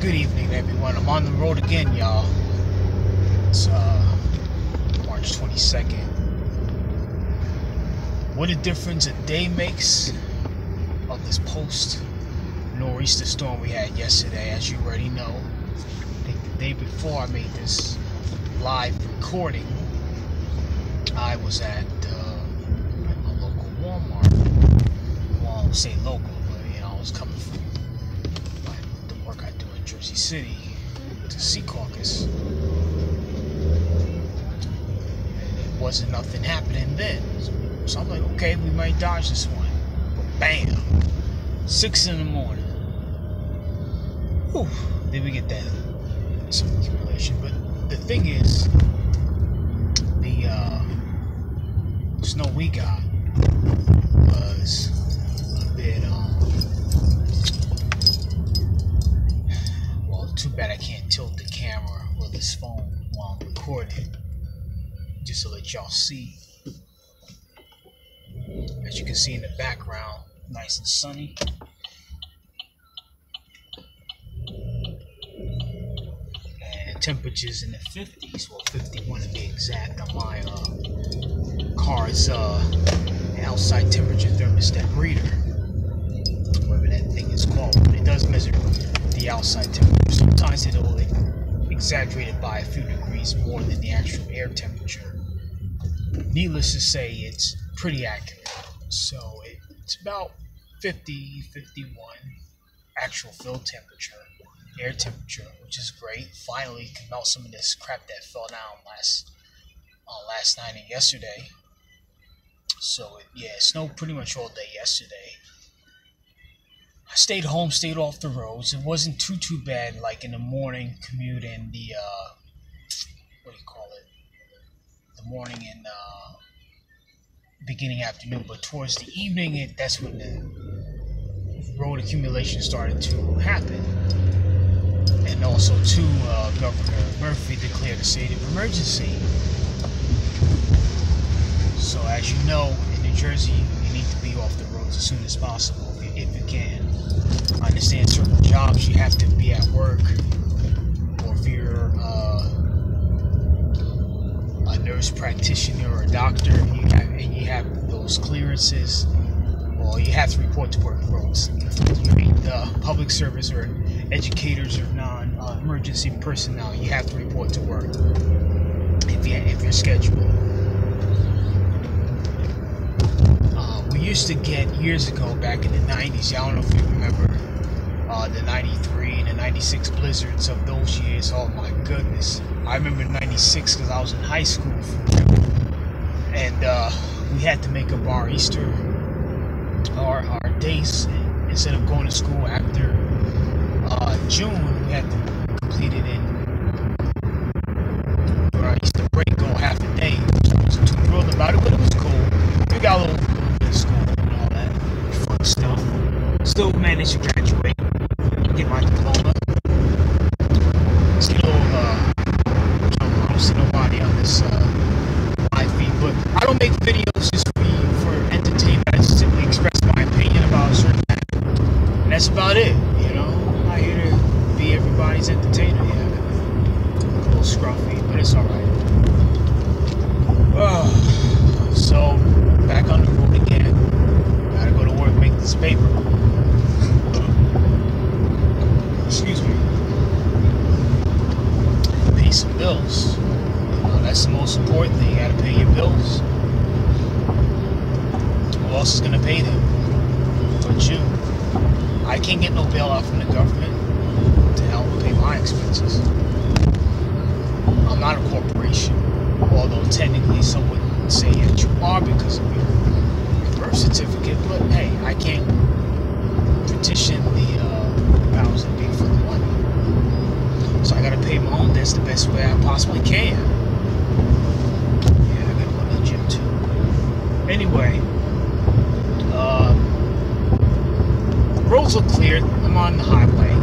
Good evening, everyone. I'm on the road again, y'all. It's March 22nd. What a difference a day makes of this post nor'easter storm we had yesterday. As you already know, I think the day before I made this live recording, I was at a local Walmart. Well, I won't say local, but I was coming from the work I do in Jersey City to Sea Caucus. It wasn't nothing happening then. So I'm like, okay, we might dodge this one. But bam! 6 in the morning. Whew, then we get that some accumulation. But the thing is, the snow we got was a bit well, too bad I can't tilt the camera with this phone while I'm recording, just to let y'all see. As you can see in the background, nice and sunny. And temperatures in the 50s, well 51 to be exact, on my car's outside temperature thermostat reader, whatever that thing is called. But it does measure the outside temperature. Sometimes it'll exaggerate it by a few degrees more than the actual air temperature. Needless to say, it's pretty accurate. So it's about 50, 51 actual field temperature, air temperature, which is great. Finally can melt some of this crap that fell down last night and yesterday. So it snowed pretty much all day yesterday. I stayed home, stayed off the roads. It wasn't too bad, like in the morning commute and the the morning and beginning afternoon, but towards the evening, that's when the road accumulation started to happen. And also too, Governor Murphy declared a state of emergency. So as you know, in New Jersey, you need to be off the roads as soon as possible if you can. I understand certain jobs you have to be at work, or if you're a nurse practitioner or a doctor, and you have those clearances, well, you have to report to work roads. You meet public service or educators or non-emergency personnel, you have to report to work if you're scheduled. We used to get, years ago, back in the 90s, I don't know if you remember the 93 and the 96 blizzards of those years. Oh my goodness. I remember 96 because I was in high school, and we had to make up our Easter, our days. Instead of going to school after June, we had to complete it for our Easter break, go half a day. So I wasn't too thrilled about it, but it was cool. We got a little bit of school and all that fun stuff. Still managed to graduate, get my diploma. Still, I don't see nobody on this live feed, but I don't make videos just for entertainment. I just simply express my opinion about a certain matter, and that's about it. I'm not here to be everybody's entertainer. A little scruffy, but it's all right. So back on the road again. Gotta go to work, make this paper. Excuse me. Pay some bills. That's the most important thing. You gotta pay your bills. Who else is gonna pay them but you? I can't get no bailout from the government to help pay my expenses. I'm not a corporation, although technically some would say that you are because of your birth certificate. But hey, I can't petition the powers that be for the money, so I gotta pay my own debts the best way I possibly can. Yeah, I gotta go to the gym too. Anyway, roads look clear. I'm on the highway.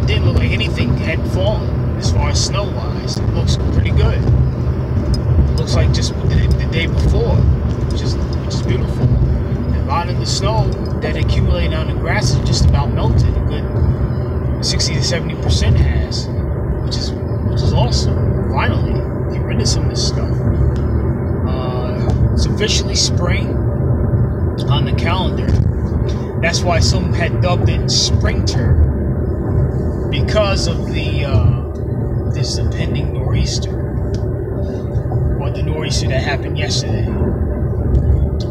Didn't look like anything had fallen as far as snow wise. It looks pretty good. Looks like just the day before, which is beautiful. lot of the snow that accumulated on the grass is just about melted. A good 60 to 70% has, which is awesome. Finally, get rid of some of this stuff. It's officially spring on the calendar. That's why some had dubbed it Springter, because of this impending nor'easter, or the nor'easter that happened yesterday.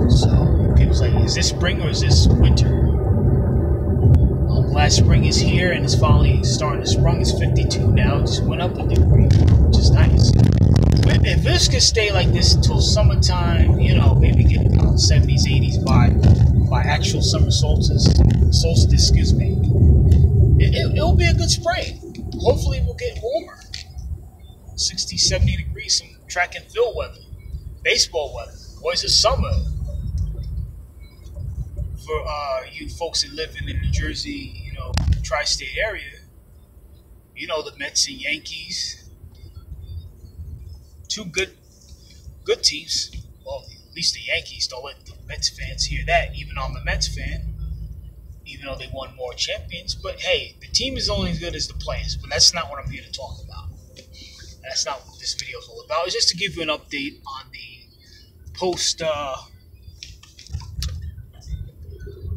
So people's like, is this spring or is this winter? I'm glad spring is here and it's finally starting to sprung. It's 52 now. It just went up a degree, which is nice. If this could stay like this until summertime, maybe get about 70s, 80s by actual summer solstice, excuse me, it'll be a good spring. Hopefully we'll get warmer. 60, 70 degrees, some track and field weather, baseball weather. Boys, it's summer. For you folks that live in the New Jersey, tri-state area, the Mets and Yankees, two good teams. Well, at least the Yankees. Don't let the Mets fans hear that. Even though I'm a Mets fan, even though they won more champions. But hey, the team is only as good as the players. But that's not what I'm here to talk about. That's not what this video is all about. It's just to give you an update on the post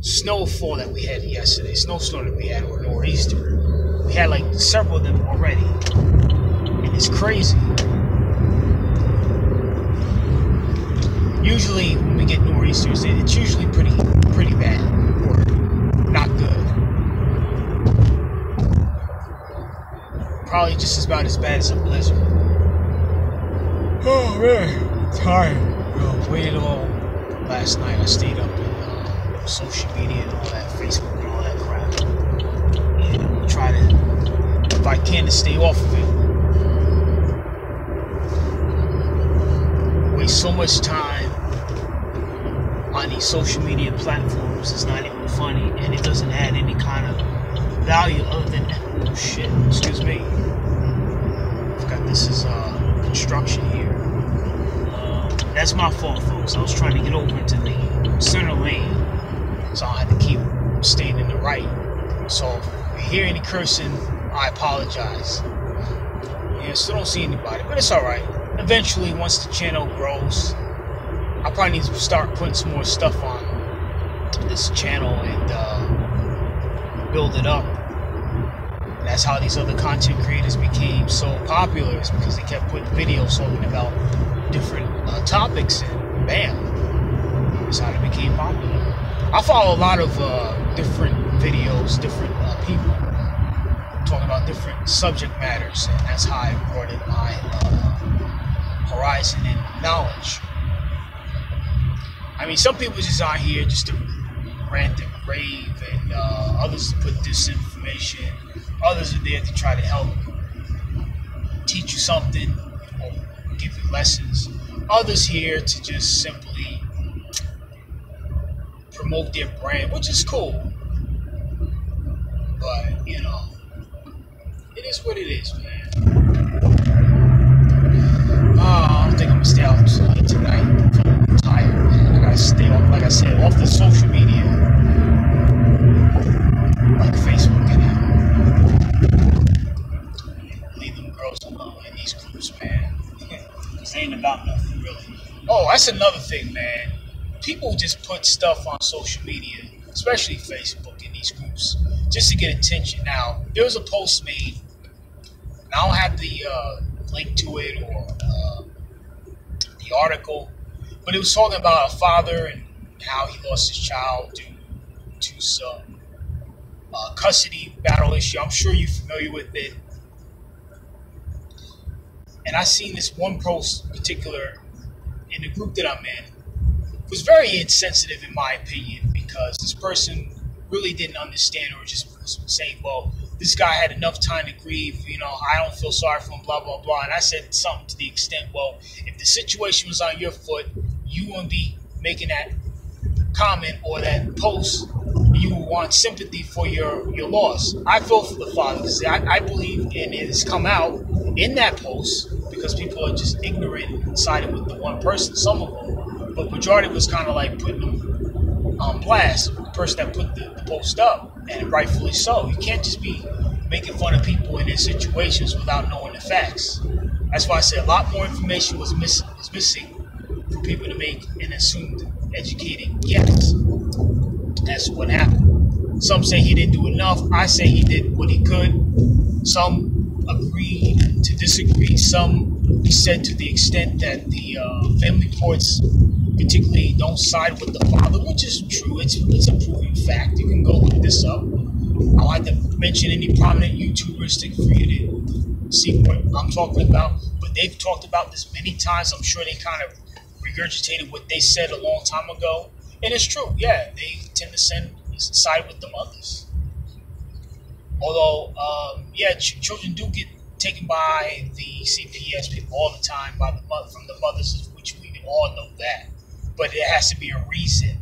snowfall that we had yesterday. Snowstorm that we had, or nor'easter. We had like several of them already. And it's crazy. Usually when we get nor'easters, it's usually pretty bad, or not good. Probably just about as bad as a blizzard. Oh man, I'm tired. Waited all last night. I stayed up in social media and all that, Facebook and all that crap. And I'm gonna try to, if I can, to stay off of it. Waste so much time on these social media platforms. It's not even funny, and it doesn't add any kind of value other than, oh shit, excuse me. I forgot this is construction here. That's my fault, folks. I was trying to get over into the center lane, so I had to keep staying in the right. So if you hear any cursing, I apologize. Still don't see anybody, but it's alright. Eventually, once the channel grows, I probably need to start putting some more stuff on this channel and build it up. And that's how these other content creators became so popular, is because they kept putting videos talking about different topics, and bam, that's how they became popular. I follow a lot of different videos, different people talking about different subject matters, and that's how I broadened my horizon and knowledge. I mean, some people just out here just to rant and rave, and others to put disinformation. Others are there to try to help teach you something or give you lessons. Others here to just simply promote their brand, which is cool. But, it is what it is, man. I don't think I'm going to stay out tonight. I'm tired, man. I got to stay off, like I said, off the social media. Like Facebook and leave them girls alone in these groups, man. Because they ain't about nothing, really. Oh, that's another thing, man. People just put stuff on social media, especially Facebook, in these groups, just to get attention. Now, there was a post made, and I don't have the link to it or the article, but it was talking about a father and how he lost his child due to some custody battle issue. I'm sure you're familiar with it. And I seen this one post in particular in the group that I'm in. It was very insensitive in my opinion, because this person really didn't understand, or just was saying, well, this guy had enough time to grieve, I don't feel sorry for him, blah, blah, blah. And I said something to the extent, well, if the situation was on your foot, you wouldn't be making that comment or that post. You would want sympathy for your loss. I feel for the father, because I believe, and it has come out in that post, because people are just ignorant and siding with the one person, some of them. But majority was kind of like putting them on blast, the person that put the post up, and rightfully so. You can't just be making fun of people in their situations without knowing the facts. That's why I said a lot more information was missing for people to make an assumed educated guess. That's what happened. Some say he didn't do enough. I say he did what he could. Some agreed to disagree. Some said to the extent that the family courts particularly don't side with the father, which is true. It's a proven fact. You can go look this up. I like to mention any prominent YouTubers for you to see what I'm talking about. But they've talked about this many times. I'm sure they kind of regurgitated what they said a long time ago. And it's true. Yeah, they tend to side with the mothers. Although, children do get taken by the CPS people all the time from the mothers, which we all know that. But there has to be a reason.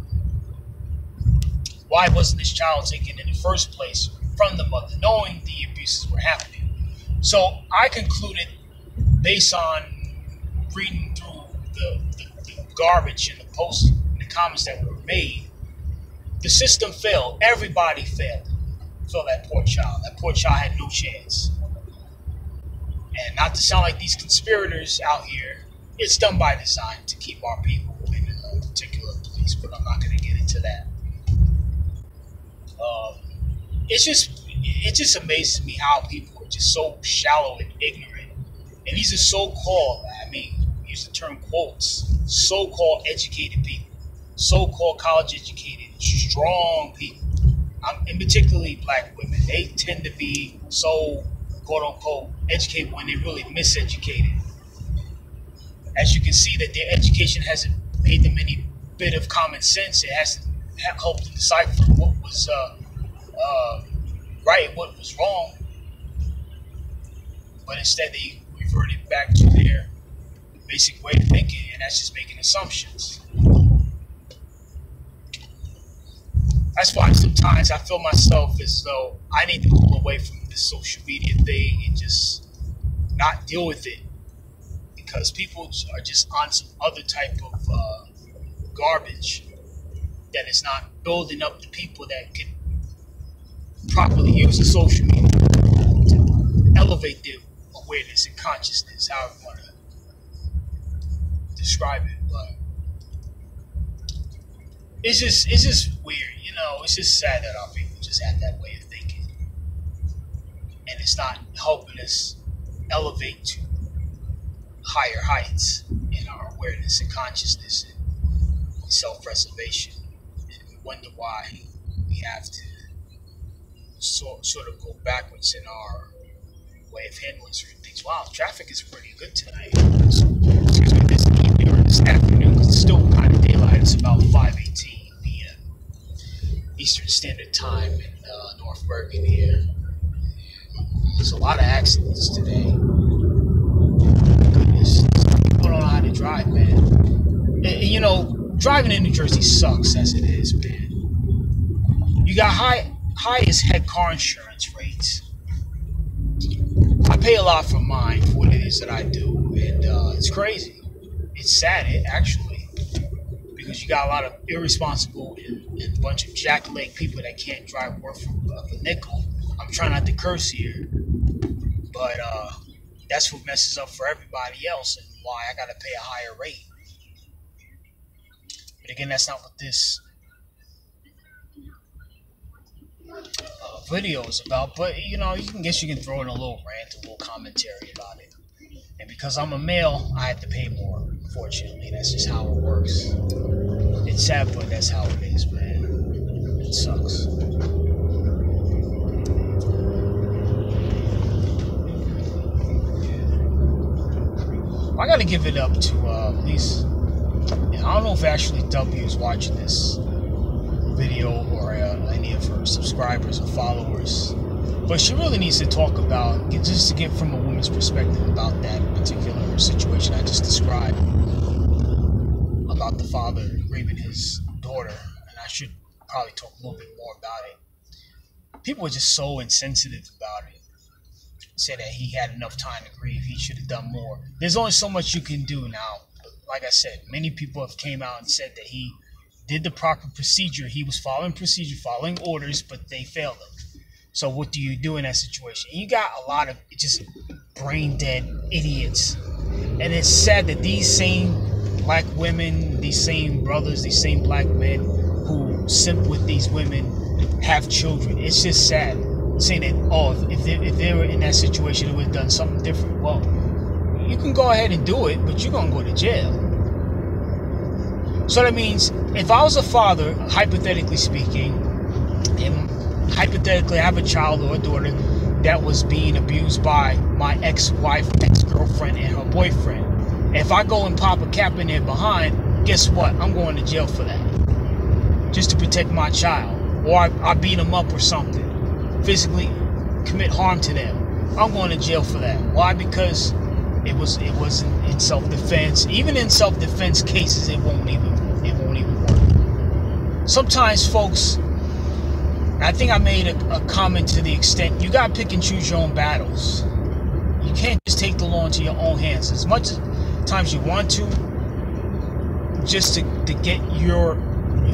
Why wasn't this child taken in the first place from the mother, knowing the abuses were happening? So I concluded, based on reading through the garbage and the posts and the comments that were made, the system failed. Everybody failed. For that poor child. That poor child had no chance. And not to sound like these conspirators out here, it's done by design to keep our people in a particular place, but I'm not going to get into that. It just amazes me how people are just so shallow and ignorant. And these are so-called, use the term quotes, so-called educated people, so-called college educated, strong people, and particularly black women. They tend to be so, quote-unquote, educated when they're really miseducated. As you can see that their education hasn't made them any bit of common sense. It hasn't helped them decipher what was right and what was wrong. But instead they reverted back to their basic way of thinking, and that's just making assumptions. That's why sometimes I feel myself as though I need to pull away from this social media thing and just not deal with it, because people are just on some other type of garbage that is not building up the people that can properly use the social media to elevate their awareness and consciousness, however you want to describe it. But it's just weird, it's just sad that our people just have that way of thinking. And it's not helping us elevate to higher heights in our awareness and consciousness and self-preservation. And we wonder why we have to sort of go backwards in our way of handling certain things. Wow, traffic is pretty good tonight. Excuse me, this evening or this afternoon, it's still kind of daylight. It's about 5:18 p.m. Eastern Standard Time in North Bergen here. There's a lot of accidents today. Goodness, people don't know how to drive, man. And, driving in New Jersey sucks as it is, man. You got highest head car insurance rates. I pay a lot for mine for what it is that I do, and it's crazy. It's sad, actually, because you got a lot of irresponsible and a bunch of jackleg people that can't drive worth a nickel. I'm trying not to curse here, but that's what messes up for everybody else, and why I got to pay a higher rate. But again, that's not what this video is about. But you can throw in a little rant, a little commentary about it. And because I'm a male, I have to pay more. Unfortunately, that's just how it works. It's sad, but that's how it is, man. It sucks. I gotta give it up to at least. I don't know if Ashley W is watching this video or any of her subscribers or followers, but she really needs to talk about, just to get from a woman's perspective about that particular situation I just described, about the father raping his daughter. And I should probably talk a little bit more about it. People are just so insensitive about it. Say that he had enough time to grieve, he should have done more. There's only so much you can do now. Like I said, many people have came out and said that he did the proper procedure. He was following procedure, following orders, but they failed him. So what do you do in that situation? And you got a lot of just brain dead idiots. And it's sad that these same black women, these same brothers, these same black men who simp with these women have children. It's just sad saying that, oh, if they were in that situation, they would have done something different. Well, you can go ahead and do it, but you're going to go to jail. So that means if I was a father, hypothetically speaking, and hypothetically I have a child or a daughter that was being abused by my ex-wife, ex-girlfriend, and her boyfriend, if I go and pop a cap in there behind, guess what? I'm going to jail for that. Just to protect my child. Or I beat them up or something. Physically commit harm to them. I'm going to jail for that. Why? Because it wasn't in self-defense. Even in self-defense cases, it won't even work. Sometimes, folks, I think I made a comment to the extent you gotta pick and choose your own battles. You can't just take the law into your own hands. As much as times you want to, just to get your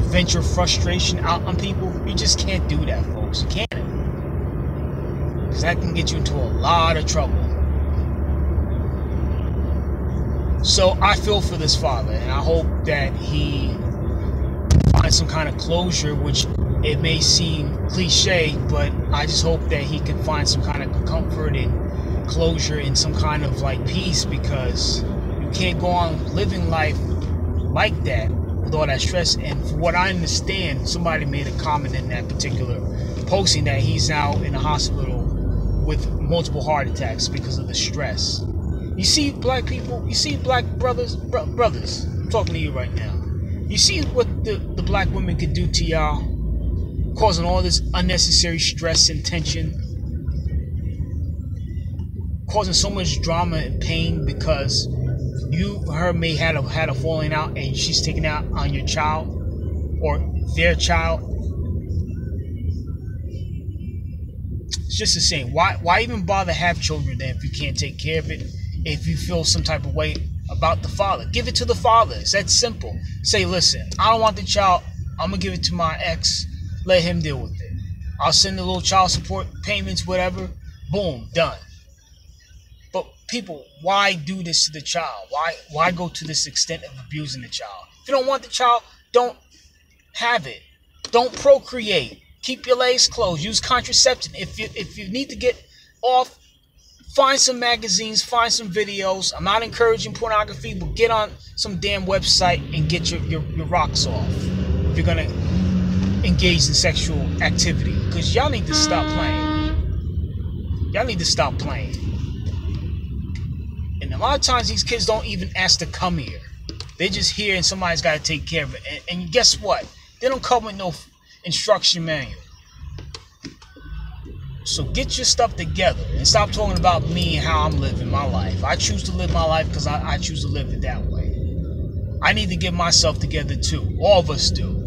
vent your frustration out on people, you just can't do that, folks. You can't, because that can get you into a lot of trouble. So I feel for this father, and I hope that he finds some kind of closure, which it may seem cliche, but I just hope that he can find some kind of comfort and closure and some kind of like peace, because you can't go on living life like that with all that stress. And from what I understand, somebody made a comment in that particular posting that he's now in the hospital with multiple heart attacks because of the stress. You see, black people, you see black brothers, brothers, I'm talking to you right now. You see what the black women could do to y'all, causing all this unnecessary stress and tension, causing so much drama and pain because her may had a falling out and she's taking out on your child or their child. It's just the same. Why even bother have children then if you can't take care of it? If you feel some type of way about the father, give it to the father. It's that simple. Say, listen, I don't want the child. I'm going to give it to my ex. Let him deal with it. I'll send the little child support payments, whatever. Boom, done. But people, why do this to the child? Why go to this extent of abusing the child? If you don't want the child, don't have it. Don't procreate. Keep your legs closed. Use contraception. If you need to get off, find some magazines, find some videos. I'm not encouraging pornography, but get on some damn website and get your rocks off if you're going to engage in sexual activity. Because y'all need to stop playing. Y'all need to stop playing. And a lot of times these kids don't even ask to come here. They're just here and somebody's got to take care of it. And guess what? They don't come with no instruction manual. So get your stuff together and stop talking about me and how I'm living my life. I choose to live my life because I choose to live it that way. I need to get myself together too. All of us do.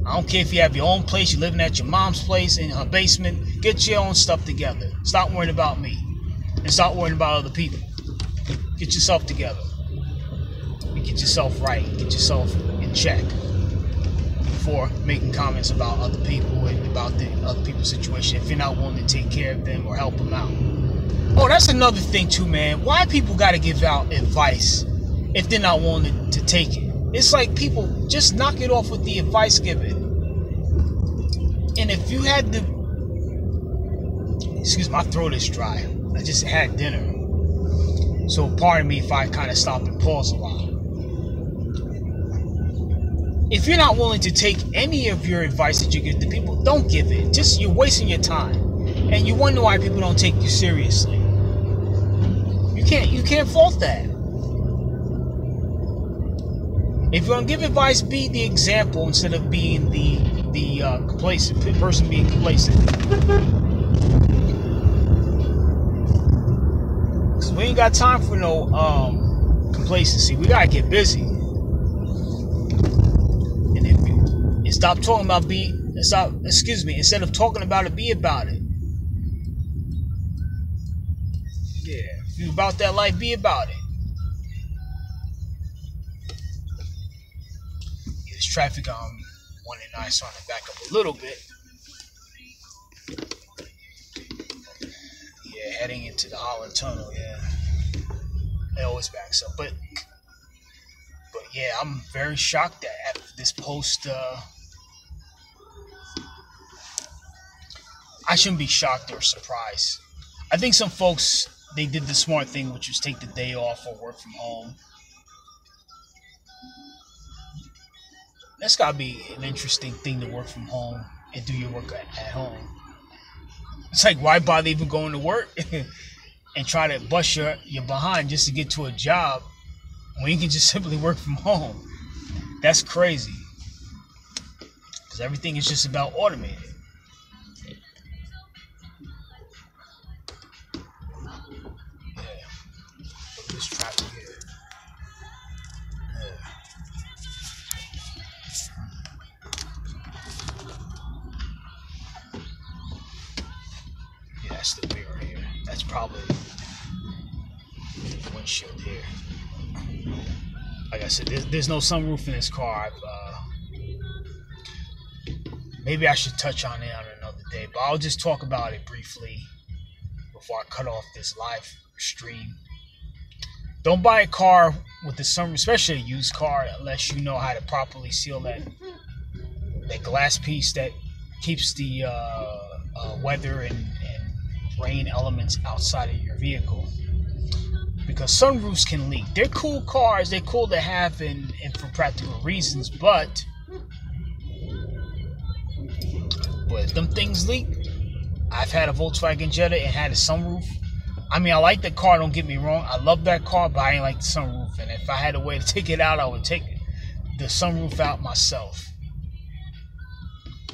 I don't care if you have your own place, you're living at your mom's place in her basement. Get your own stuff together. Stop worrying about me. And stop worrying about other people. Get yourself together. And get yourself right. Get yourself in check before making comments about other people and about the other people's situation if you're not willing to take care of them or help them out. Oh, that's another thing too, man. Why people got to give out advice if they're not willing to take it? It's like people just knock it off with the advice given. And if you had to, excuse me, my throat is dry. I just had dinner. So pardon me if I kind of stop and pause a lot. If you're not willing to take any of your advice that you give to people, don't give it. Just, you're wasting your time. And you wonder why people don't take you seriously. You can't fault that. If you're going to give advice, be the example instead of being the complacent person being complacent. Because we ain't got time for no complacency. We got to get busy. And if you stop talking about instead of talking about it, be about it. Yeah, if you're about that life, be about it. There's traffic on me. 1 and 9 starting to back up a little bit. Yeah, heading into the Holland Tunnel. Yeah, it always backs up, but yeah, I'm very shocked that at this post. I shouldn't be shocked or surprised. I think some folks, they did the smart thing, which was take the day off or work from home. That's gotta be an interesting thing to work from home and do your work at home. It's like, why bother even going to work and try to bust your behind just to get to a job when you can just simply work from home? That's crazy. Because everything is just about automated. Yeah. Look at this traffic here. Yeah. Yeah, that's the mirror here. That's probably the windshield here. Like I said, there's no sunroof in this car. Maybe I should touch on it on another day, but I'll just talk about it briefly before I cut off this live stream. Don't buy a car with the sunroof, especially a used car, unless you know how to properly seal that glass piece that keeps the weather and rain elements outside of your vehicle. Because sunroofs can leak. They're cool cars, they're cool to have and for practical reasons, but if them things leak, I've had a Volkswagen Jetta and had a sunroof. I mean, I like the car, don't get me wrong. I love that car, but I ain't like the sunroof. And if I had a way to take it out, I would take the sunroof out myself.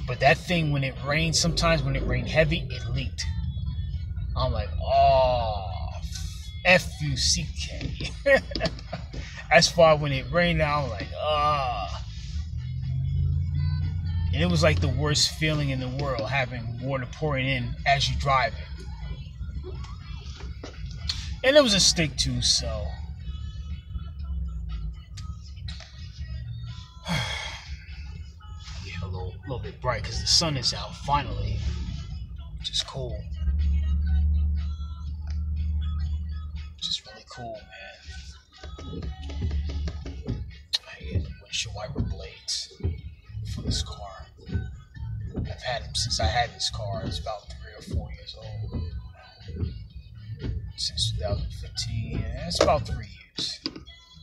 But that thing, when it rains, sometimes when it rained heavy, it leaked. I'm like, oh, F-U-C-K. That's why when it rained, I'm like, ah. And it was like the worst feeling in the world, having water pouring in as you drive it. And it was a stick too, so. Yeah, a little bit bright because the sun is out finally, which is cool. Which is really cool, man. I get windshield wiper blades for this car. I've had them since I had this car. It's about 3 or 4 years old. Since 2015. It's about 3 years.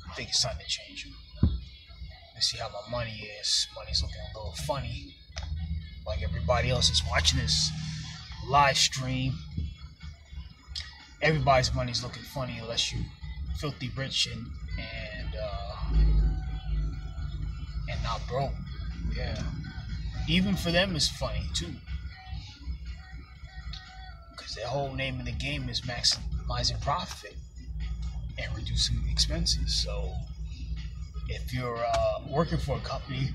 I think it's time to change them. Let's see how my money is. Money's looking a little funny. Like everybody else is watching this live stream. Everybody's money's looking funny unless you filthy rich and not broke. Yeah. Even for them it's funny too. Because their whole name of the game is maximizing profit and reducing expenses. So if you're working for a company,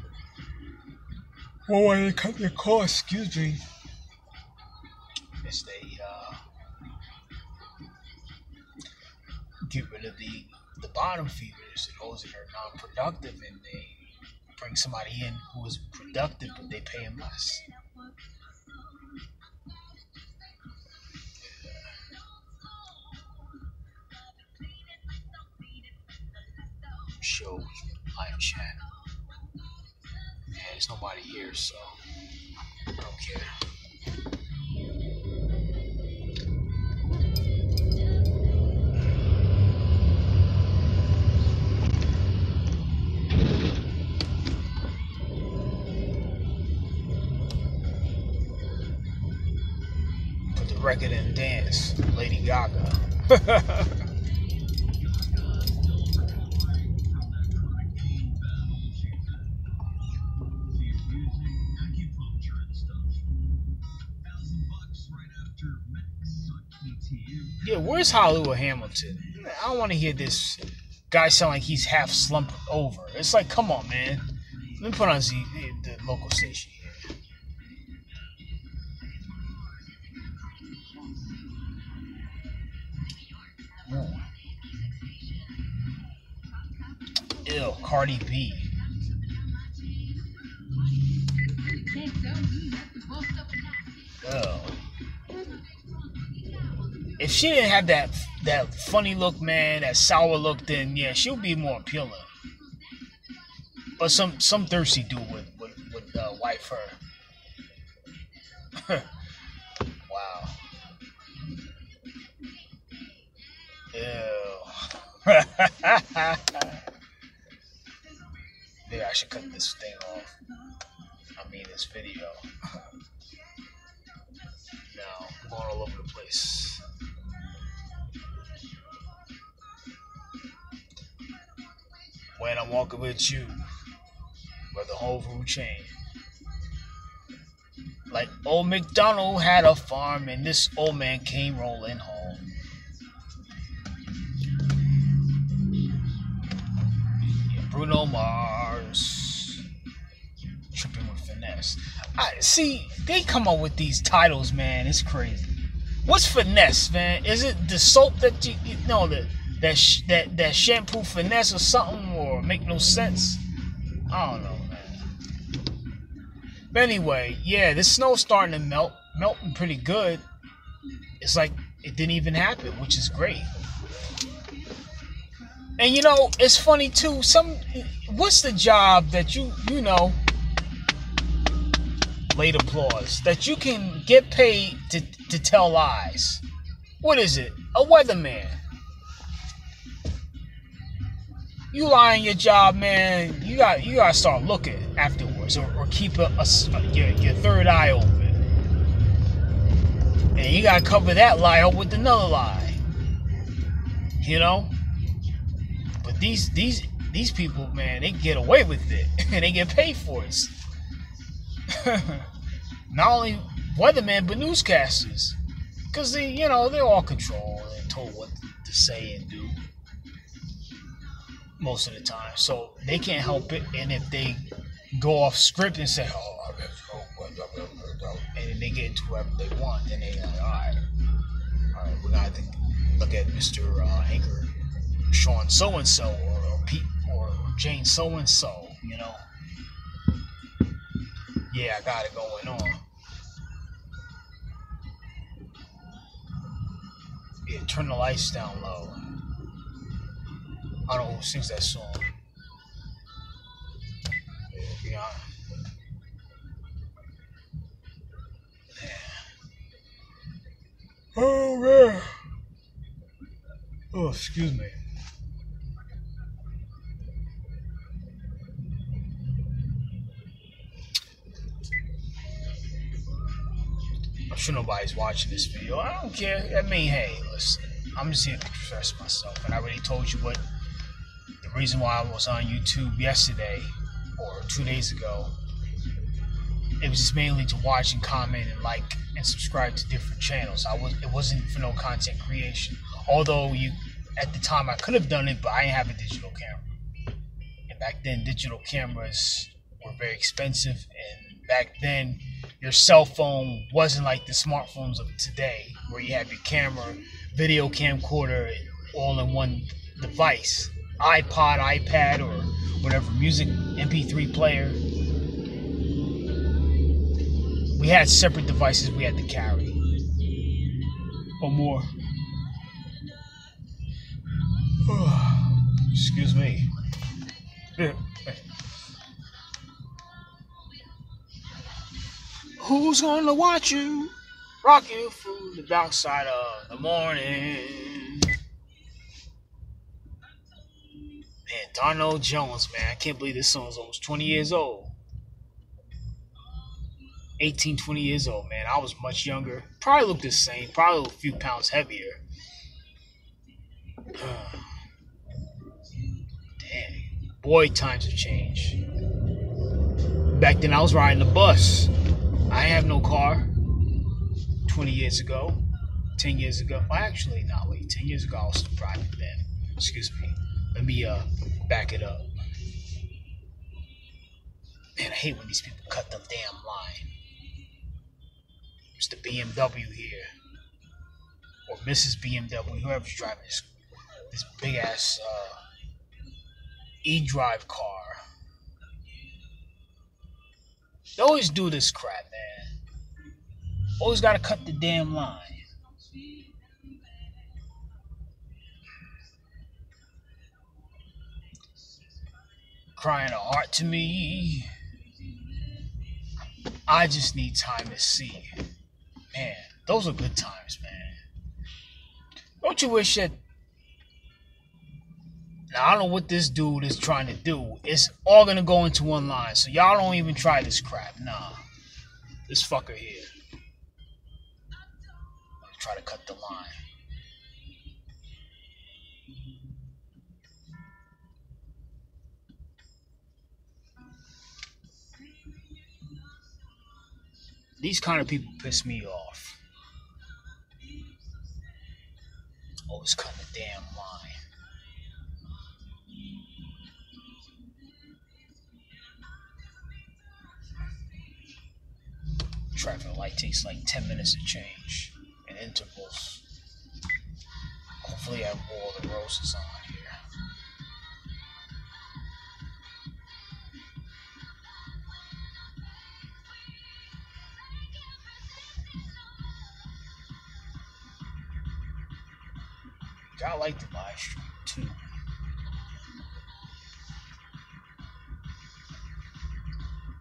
well, why they cut their costs, excuse me, is they get rid of the bottom feeders and those that are non-productive, and they bring somebody in who is productive, but they pay them less. Show live chat. Yeah, there's nobody here, so I don't care. Put the record in dance, Lady Gaga. Yeah, where's Hollywood Hamilton? I don't want to hear this guy sound like he's half slumped over. It's like, come on, man. Let me put on the local station here. Ew, Cardi B. if she didn't have that funny look, man, that sour look, then yeah, she'll be more appealing. But some thirsty dude would wife her. Wow. Ew. Maybe I should cut this thing off. I mean this video. No, I'm going all over the place. When I'm walking with you, where the whole food chain. Like old MacDonald had a farm, and this old man came rolling home. Yeah, Bruno Mars, tripping with finesse. I see they come up with these titles, man. It's crazy. What's finesse, man? Is it the soap that you know that shampoo finesse or something, or make no sense? I don't know, man. But anyway, yeah, this snow's starting to melting pretty good. It's like it didn't even happen, which is great. And you know, it's funny too. What's the job that you know? Late applause. That you can get paid to tell lies. What is it? A weatherman. You lie on your job, man. You gotta start looking afterwards, or keep your third eye open, and you gotta cover that lie up with another lie. You know. But these people, man, they get away with it, and they get paid for it. Not only weathermen, but newscasters, because they're all controlled and told what to say and do most of the time, so they can't help it. And if they go off script and say, "Oh, and then they get into whatever they want, then they like, all right, we gotta look at Mr. Anchor Sean so and so, or Pete or Jane so and so, you know." Yeah, I got it going on. Yeah, turn the lights down low. I don't know who sings that song. Yeah, oh man. Oh, excuse me. I'm sure nobody's watching this video. I don't care. I mean, hey, listen. I'm just here to express myself, and I already told you what the reason why I was on YouTube yesterday or 2 days ago. It was just mainly to watch and comment and like and subscribe to different channels. It wasn't for no content creation. Although at the time I could have done it, but I didn't have a digital camera. And back then, digital cameras were very expensive, and back then your cell phone wasn't like the smartphones of today, where you have your camera, video camcorder, all in one device. iPod, iPad, or whatever, music MP3 player. We had separate devices we had to carry. Or more. Excuse me. Who's gonna watch you? Rock you through the dark side of the morning. Man, Darnell Jones, man. I can't believe this song is almost 20 years old. 18, 20 years old, man. I was much younger. Probably looked the same. Probably a few pounds heavier. Dang. Boy, times have changed. Back then, I was riding the bus. I didn't have no car. 20 years ago. 10 years ago. Well, actually, not wait. 10 years ago, I was still driving then. Excuse me. Let me back it up. Man, I hate when these people cut the damn line. Mr. BMW here. Or Mrs. BMW, whoever's driving this big ass e-drive car. They always do this crap, man. Always gotta cut the damn line. crying a heart to me. I just need time to see. Man, those are good times, man. Don't you wish that... Now, I don't know what this dude is trying to do. It's all gonna go into one line, so y'all don't even try this crap. Nah. This fucker here. Try to cut the line. These kind of people piss me off. Always cut the damn line. Traffic light takes like 10 minutes to change in intervals. Hopefully I have War of the Roses on here. I like the live stream too.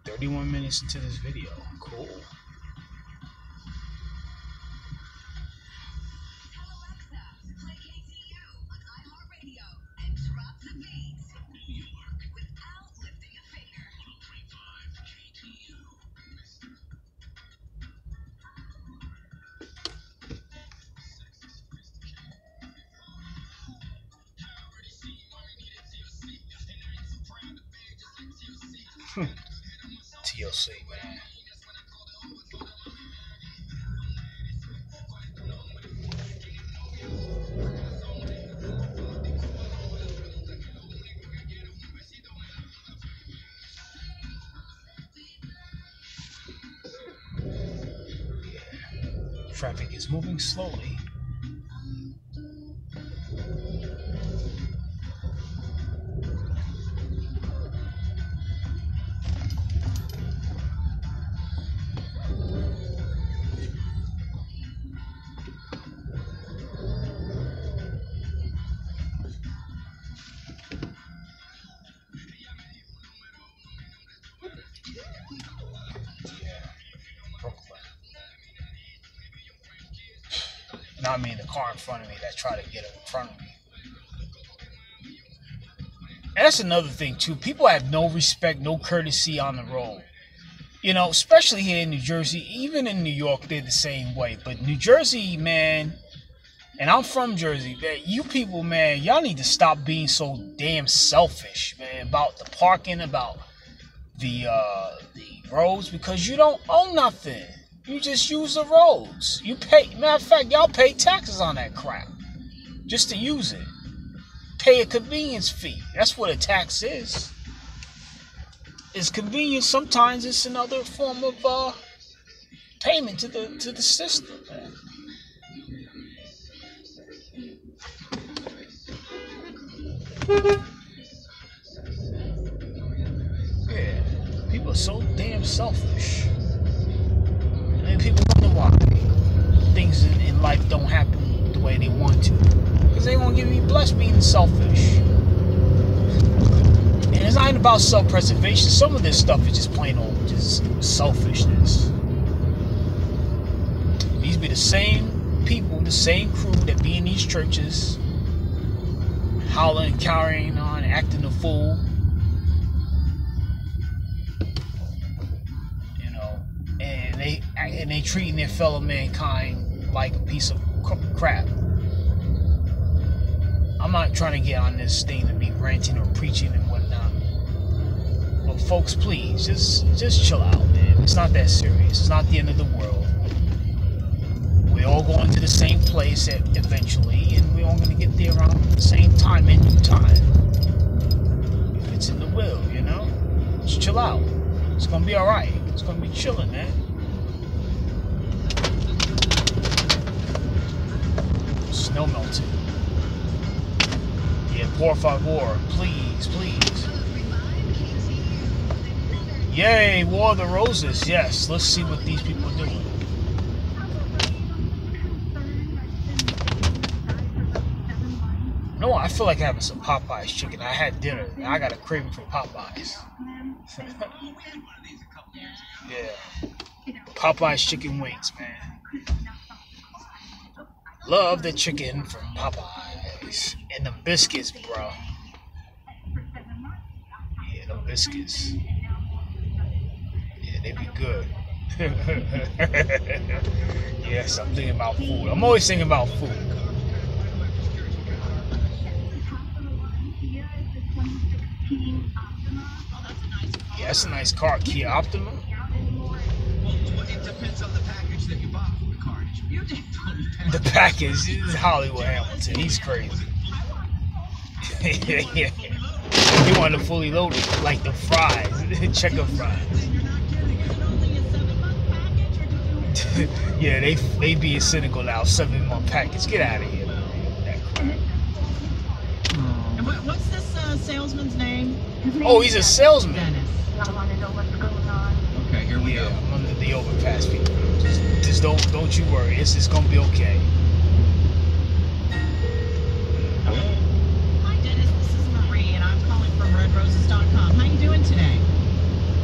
"31 minutes into this video. Cool. TLC, man. Yeah. Traffic is moving slowly. I mean the car in front of me that tried to get in front of me. And that's another thing too. People have no respect, no courtesy on the road. You know, especially here in New Jersey. Even in New York, they're the same way. But New Jersey, man, and I'm from Jersey, man, you people, man, y'all need to stop being so damn selfish, man, about the parking, about the roads, because you don't own nothing. You just use the roads. You pay, matter of fact, y'all pay taxes on that crap just to use it. Pay a convenience fee. That's what a tax is. It's convenience. Sometimes it's another form of payment to the system, man. Yeah, people are so damn selfish. And people wonder why things in life don't happen the way they want to. Because they won't be blessed being selfish. And it's not even about self-preservation. Some of this stuff is just plain old just selfishness. These be the same people, the same crew that be in these churches, howling, carrying on, acting a fool. And they treating their fellow mankind like a piece of crap. I'm not trying to get on this thing to be ranting or preaching and whatnot. But folks, please, just chill out, man. It's not that serious. It's not the end of the world. We're all going to the same place eventually, and we're all going to get there around the same time in due time. If it's in the will, you know? Just chill out. It's going to be alright. It's going to be chilling, man. Snow melting. Yeah, por favor, please, please. Yay, War of the Roses. Yes, let's see what these people are doing. No, I feel like having some Popeyes chicken. I had dinner. I got a craving for Popeyes. Yeah. Popeyes chicken wings, man. Love the chicken from Popeyes. And the biscuits, bro. Yeah, the biscuits. Yeah, they be good. Yes, I'm thinking about food. I'm always thinking about food. Yeah, that's a nice car. Kia Optima. Well, it depends on the package that you bought from the car. The package is Hollywood Hamilton. He's crazy. Yeah. He wanted to fully loaded, like the fries, checker fries. Yeah, they being cynical now. 7-month package. Get out of here. That crap. And what's this salesman's name? Oh, he's a salesman. Dennis. Okay, here we go. I'm under the overpass, people. Just don't you worry. It's gonna be okay. Hi, Dennis. This is Marie, and I'm calling from RedRoses.com. How you doing today?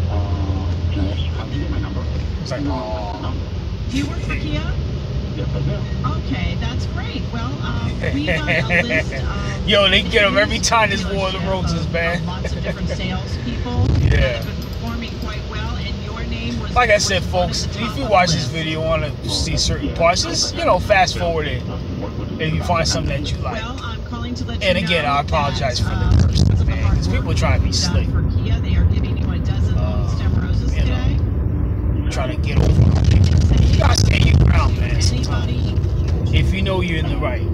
How do you get my number? It's like, oh. Do you work for Kia? Yes, I do. Okay, that's great. Well, we got a list of... Yo, they get them every time this War of the Roses, man. Lots of different salespeople Yeah. that have been performing quite well, and your name was... Like I said, was one of folks, the top if you on the watch this list. video, want to see certain parts, just, fast forward it if you find something that you like. Well, I'm calling to let And you again, know I apologize for that, the cursing, because of the man, hard 'cause people work try to be we've done slick. For Kia, they are giving you a dozen golden stem roses you know. today. Trying to get over on people. You gotta stand your ground, man, sometimes. Anybody? If you know you're in the right.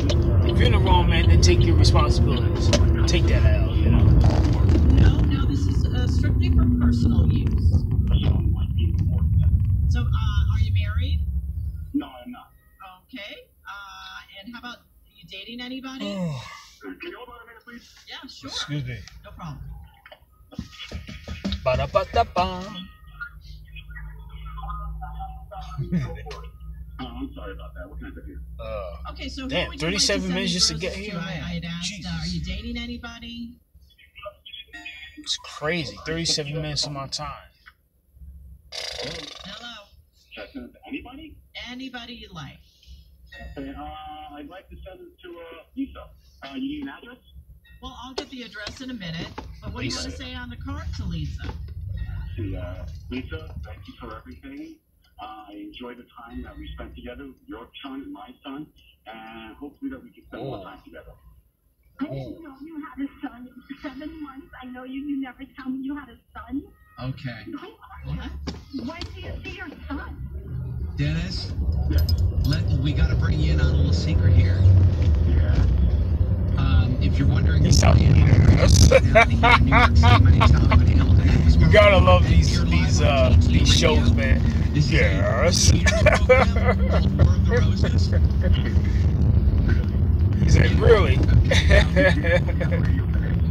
If you're in the wrong, man, then take your responsibilities. Take that L, No, this is strictly for personal use. So, are you married? No, I'm not. Okay. And how about, are you dating anybody? Oh, Can you hold on a minute, please? Yeah, sure. excuse me. No problem. Ba-da-ba-da-ba. I'm sorry about that. What can I do here? Okay, so Damn, who would 37 you like to minutes send just to these get roses here? I had asked, Jesus. are you dating anybody? It's crazy. 37 minutes of my time. Hello? Should I send it to anybody? Anybody you like. Okay, I'd like to send it to Lisa. You need an address? Well, I'll get the address in a minute, but what do you want to Lisa. say on the card to Lisa? See, Lisa, thank you for everything. I enjoyed the time that we spent together, your son and my son, and hopefully that we can spend more time together. I didn't know you had a son in 7 months. I know you never tell me you had a son. Okay. Who are you? When do you see your son? Dennis, Yeah. we got to bring you in on a little secret here. Yeah. If you're wondering, You sound who I am, yes. New York City, my name's Hollywood Hamilton. You gotta love these shows, man. This is Yes. a TV program called War of the Roses. He said, really?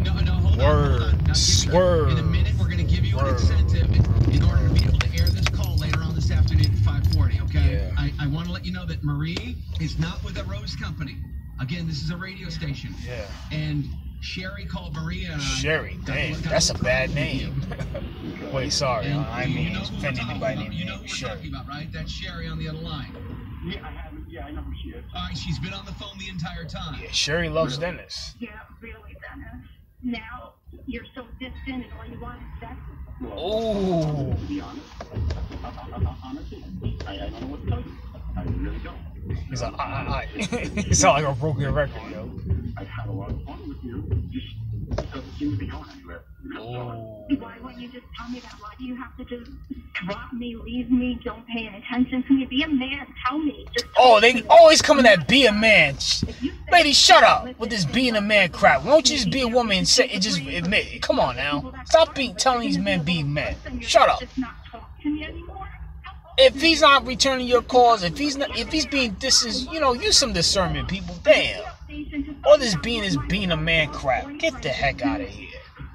No, hold on. Now, Swerve. in a minute, we're going to give you an Swerve. incentive in order to be able to air this call later on this afternoon at 5:40, okay? Yeah. I want to let you know that Marie is not with a rose company. Again, this is a radio station. Yeah. And Sherry called Maria and I. Sherry, damn, that's a bad name. Wait, sorry, And I you mean know who we're offend talking anybody about. named You know who we're Sherry. talking about, right? That's Sherry on the other line. Yeah, I haven't. Yeah, I know who she is. All right, she's been on the phone the entire time. Yeah, Sherry loves Dennis. Yeah, really, Dennis. Now you're so distant and all you want is sex. Oh. To be honest, honestly, I don't know what to tell you. I really don't. He's like, I. He sound like a broken record, yo. I've had a lot of fun with you. Just doesn't seem to be going anywhere. Oh. Why wouldn't you just tell me that? Why do you have to just drop me, leave me, don't pay any attention to me? Be a man. Tell me. Just Oh, they always coming at be a man. If you say- Lady, shut up with this being a man crap. Why don't you just be a woman and say it? Just admit it. Come on now. Stop telling these men be men. Shut up. Just not talk to me anymore. If he's not returning your calls, if he's being use some discernment, people. Damn. All this being is being a man crap. Get the heck out of here.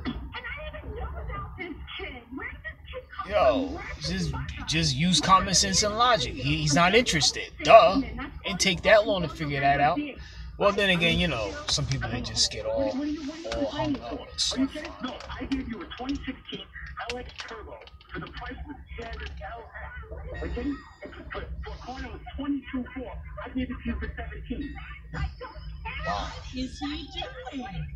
And I didn't know about this kid. Where did this kid come Yo, from? Where did this just use common sense and logic. He's not interested. Duh. It take that long to figure that out. Well, then again, you know, some people they just get all hung up with stuff. No, I gave you a 2016 LX Turbo for the price of a standard LX. Okay? For a car that was 22.4, I gave it to you for 17. Wow. What is he doing?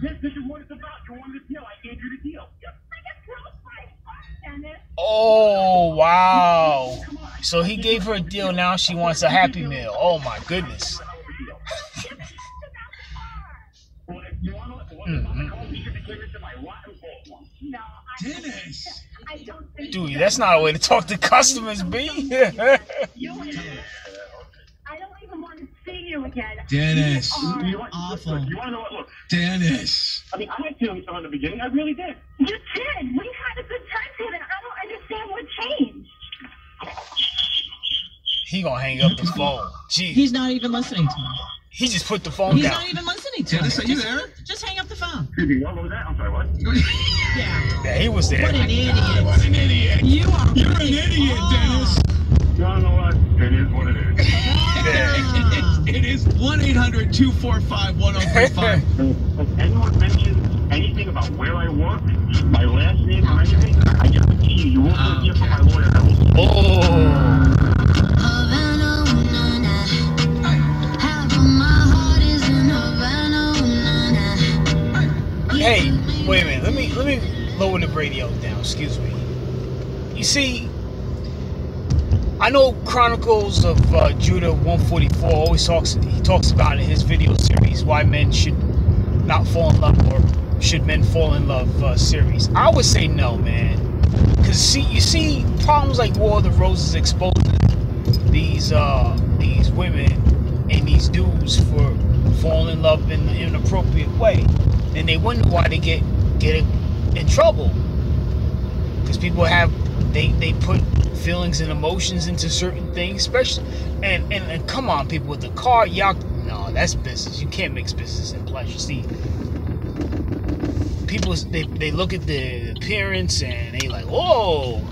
Yes, this is what it's about. You wanted the deal. I gave you the deal. Oh, wow. So he gave her a deal. Now she wants a Happy Meal. Oh, my goodness. Dennis! Dude, that's not a way to talk to customers, B. I don't even want to see you again. Dennis! Awful. You want to know what? Look, Dennis! I mean, I had feelings from the beginning. I really did. You did. We had a good time together. I don't understand what changed. He gonna hang up the phone. Gee, He's not even listening to me. he just put the phone He's down. not even listening to Dennis, me. are you there? Just hang up the phone. Excuse me, what was that? I'm sorry, what? Yeah. Yeah, he was there. What an idiot. What an idiot! You are You're an really- idiot, Oh. Dennis! You want to know what? It is what it is. It is 1-800-245-1035. If anyone mentions anything about where I work, my last name or anything, I guarantee you will hear from my lawyer. I will. Oh, hey, wait a minute. Let me lower the radio down. Excuse me. You see, I know Chronicles of Judah 144 always talks about in his video series why men should not fall in love, or should men fall in love series. I would say no, man. Cause you see problems like War of the Roses exposing these women and these dudes for falling in love in an inappropriate way, and they wonder why they get in trouble. Because people they put feelings and emotions into certain things, especially and come on, people, with the car, y'all, no, that's business. You can't mix business and pleasure. See, people they look at the appearance and they like, whoa.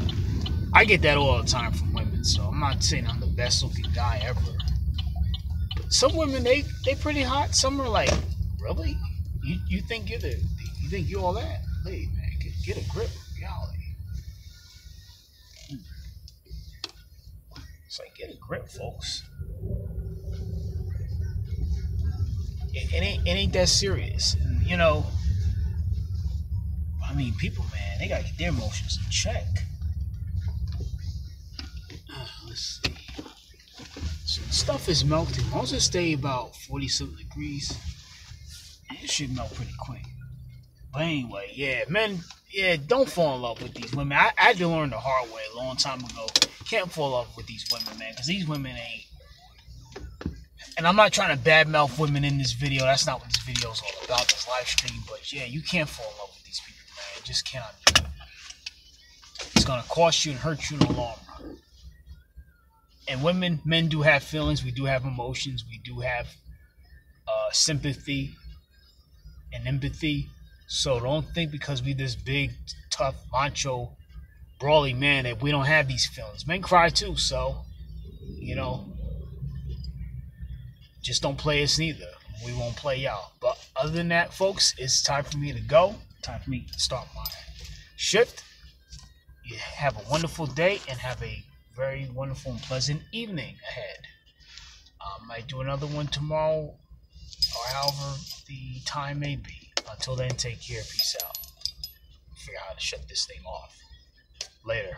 I get that all the time from women, so I'm not saying I'm the best looking guy ever. But some women they pretty hot. Some are like, really? You think you think you're all that? Hey man, get a grip, golly. It's like, get a grip, folks. It ain't that serious, you know. I mean, people, man, they gotta get their emotions in check. Let's see. So the stuff is melting. Once it stay about 47 degrees, it should melt pretty quick. But anyway, yeah, men, yeah, don't fall in love with these women. I had to learn the hard way a long time ago. Can't fall in love with these women, man, because these women ain't. And I'm not trying to badmouth women in this video. That's not what this video is all about, this live stream. But yeah, you can't fall in love with these people, man. You just cannot do it. It's gonna cost you and hurt you in the long run. And men do have feelings. We do have emotions. We do have sympathy and empathy. So don't think because we this big, tough, macho, brawly man that we don't have these feelings. Men cry too, so, you know, just don't play us neither. We won't play y'all. But other than that, folks, it's time for me to go. Time for me to start my shift. You have a wonderful day and have a very wonderful and pleasant evening ahead. I might do another one tomorrow or however the time may be. Until then, take care. Peace out. Figure out how to shut this thing off. Later.